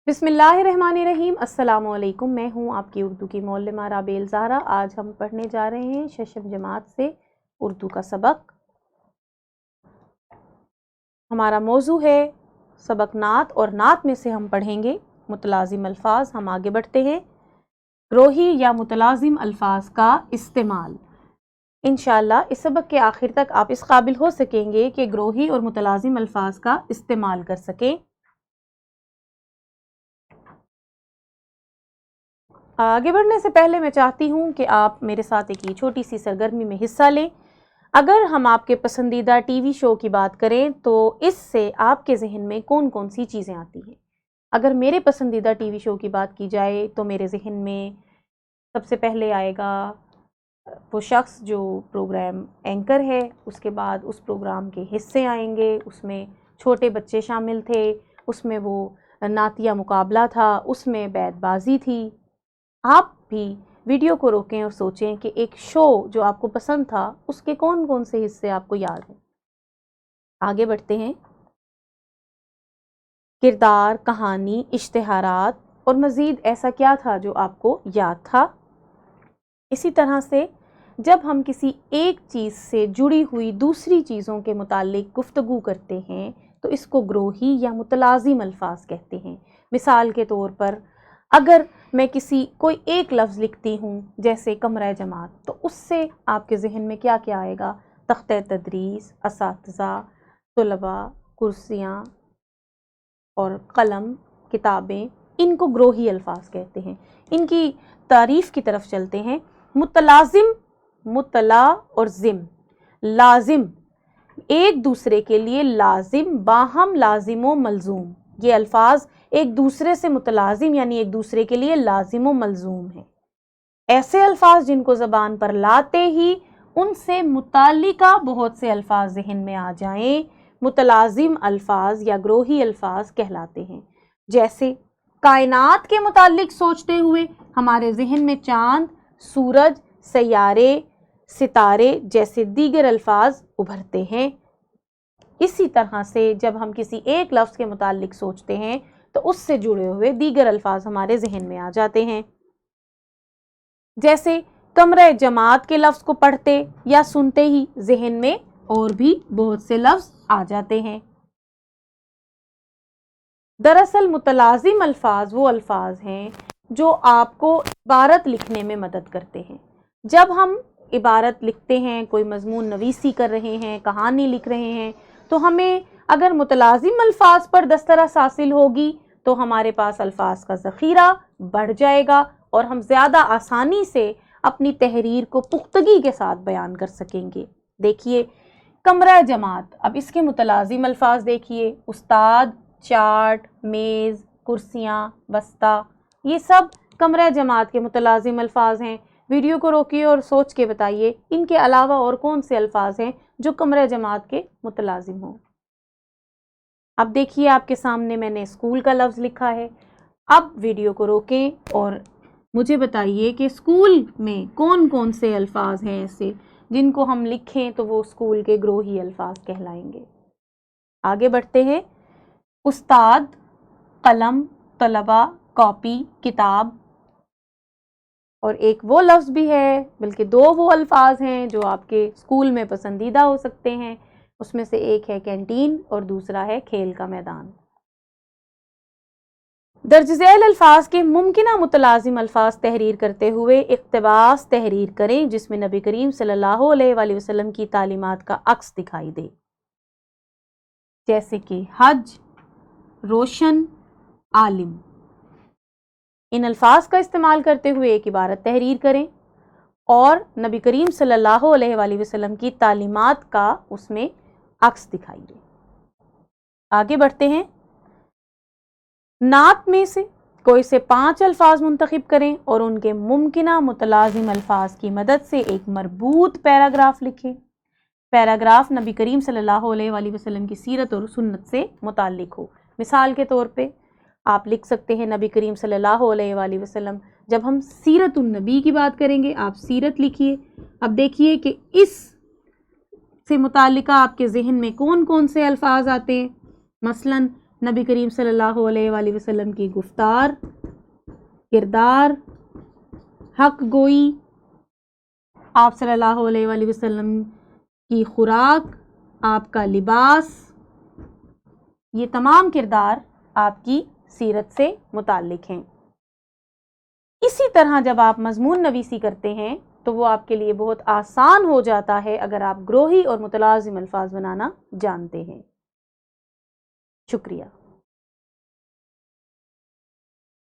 बिस्मिल्लाहिर्रहमानिर्रहीम। अस्सलाम वालेकुम। मैं हूँ आपकी उर्दू की मौल्लिमा राबेल ज़ाहरा। आज हम पढ़ने जा रहे हैं शशम जमात से उर्दू का सबक। हमारा मौजू है सबक नात, और नात में से हम पढ़ेंगे मुतलाजिम अल्फाज। हम आगे बढ़ते हैं। ग्रोही या मुतलाजिम अल्फाज का इस्तेमाल। इंशाअल्लाह इस सबक के आखिर तक आप इस काबिल हो सकेंगे कि ग्रोही और मुतलाजिम अल्फाज का इस्तेमाल कर सकें। आगे बढ़ने से पहले मैं चाहती हूँ कि आप मेरे साथ एक छोटी सी सरगर्मी में हिस्सा लें। अगर हम आपके पसंदीदा टीवी शो की बात करें तो इससे आपके जहन में कौन कौन सी चीज़ें आती हैं। अगर मेरे पसंदीदा टीवी शो की बात की जाए तो मेरे जहन में सबसे पहले आएगा वो शख्स जो प्रोग्राम एंकर है, उसके बाद उस प्रोग्राम के हिस्से आएंगे। उसमें छोटे बच्चे शामिल थे, उसमें वो नातिया मुकाबला था, उसमें बैतबाजी थी। आप भी वीडियो को रोकें और सोचें कि एक शो जो आपको पसंद था उसके कौन कौन से हिस्से आपको याद हैं। आगे बढ़ते हैं। किरदार, कहानी, इश्तिहारात और मज़ीद ऐसा क्या था जो आपको याद था। इसी तरह से जब हम किसी एक चीज़ से जुड़ी हुई दूसरी चीज़ों के मुतालिक गुफ्तगू करते हैं तो इसको ग्रोही या मुतलाजिम अल्फाज कहते हैं। मिसाल के तौर पर अगर मैं कोई एक लफ्ज़ लिखती हूँ जैसे कमरा जमात, तो उससे आपके जहन में क्या क्या आएगा? तख्ते तदरीस, असातिज़ा, तुलबा, कुर्सियाँ और कलम, किताबें। इनको ग्रोही अल्फाज कहते हैं। इनकी तारीफ़ की तरफ चलते हैं। मुतलाजिम, मुतला और जिम, लाजिम, एक दूसरे के लिए लाजिम, बाहम लाजिम व मलजूम। ये अल्फाज एक दूसरे से मुतलाजिम यानी एक दूसरे के लिए लाजिम व मलजूम है। ऐसे अल्फाज जिनको ज़बान पर लाते ही उनसे मुतालिका बहुत से अल्फाज जहन में आ जाएं, मुतलाजिम अल्फाज या ग्रोही अल्फाज कहलाते हैं। जैसे कायनात के मुतालिक सोचते हुए हमारे जहन में चांद, सूरज, सैयारे, सितारे जैसे दीगर अल्फाज उभरते हैं। इसी तरह से जब हम किसी एक लफ्ज़ के मुतालिक सोचते हैं तो उससे जुड़े हुए दीगर अल्फाज हमारे जहन में आ जाते हैं। जैसे कमरे जमात के लफ्ज़ को पढ़ते या सुनते ही जहन में और भी बहुत से लफ्ज़ आ जाते हैं। दरअसल मुतलाजिम अल्फाज वो अल्फाज हैं जो आपको इबारत लिखने में मदद करते हैं। जब हम इबारत लिखते हैं, कोई मजमून नवीसी कर रहे हैं, कहानी लिख रहे हैं, तो हमें अगर मुतलाजिम अल्फाज पर दस्तरस हासिल होगी तो हमारे पास अल्फाज का ज़ख़ीरा बढ़ जाएगा और हम ज़्यादा आसानी से अपनी तहरीर को पुख्तगी के साथ बयान कर सकेंगे। देखिए कमरा जमात, अब इसके मुतलाजिम अल्फाज देखिए, उस्ताद, चार्ट, मेज़, कुर्सियाँ, बस्ता, ये सब कमरा जमात के मुतलाजिम अल्फाज हैं। वीडियो को रोकिए और सोच के बताइए इनके अलावा और कौन से अल्फाज हैं जो कमरा जमात के मुतलाजिम हों। अब देखिए आपके सामने मैंने स्कूल का लफ्ज़ लिखा है। अब वीडियो को रोकें और मुझे बताइए कि स्कूल में कौन कौन से अल्फाज हैं ऐसे जिनको हम लिखें तो वो स्कूल के ग्रोही अल्फाज कहलाएंगे। आगे बढ़ते हैं। उस्ताद, कलम, तलबा, कॉपी, किताब, और एक वो लफ्ज़ भी है, बल्कि दो वो अल्फाज हैं जो आपके स्कूल में पसंदीदा हो सकते हैं। उसमें से एक है कैंटीन और दूसरा है खेल का मैदान। दर्ज झैल अल्फाज के मुमकिना मुतलाजिम अल्फाज तहरीर करते हुए इक़्तिबास तहरीर करें जिसमें नबी करीम सल्लल्लाहु अलैहि वसल्लम की तालीमात का अक्स दिखाई दे। जैसे कि हज, रोशन, आलिम। इन अल्फाज का इस्तेमाल करते हुए एक इबारत तहरीर करें और नबी करीम सल्लल्लाहु अलैहि वसल्लम की तालीमात का उसमें अक्स दिखाई दे। आगे बढ़ते हैं। नात में से कोई से 5 अल्फाज मुंतखब करें और उनके मुमकिना मुतलाजिम अल्फाज की मदद से एक मरबूत पैराग्राफ लिखें। पैराग्राफ नबी करीम सल्लल्लाहु अलैहि वसल्लम की सीरत और सुन्नत से मुताल्लिक हो। मिसाल के तौर पे आप लिख सकते हैं नबी करीम सल्लल्लाहु अलैहि वसल्लम। जब हम सीरतुन नबी की बात करेंगे आप सीरत लिखिए। अब देखिए कि इस से मुताल्लिका आपके जहन में कौन कौन से अल्फाज आते हैं। मसलन نبی کریم صلی اللہ علیہ وآلہ وسلم کی گفتار، کردار، حق گوئی، آپ صلی اللہ علیہ وآلہ وسلم کی خوراک، آپ کا لباس، یہ تمام کردار آپ کی سیرت سے متعلق ہیں۔ اسی طرح جب آپ مضمون نویسی کرتے ہیں تو وہ آپ کے لیے بہت آسان ہو جاتا ہے اگر آپ گروہی اور متلازم الفاظ بنانا جانتے ہیں۔ شکریہ۔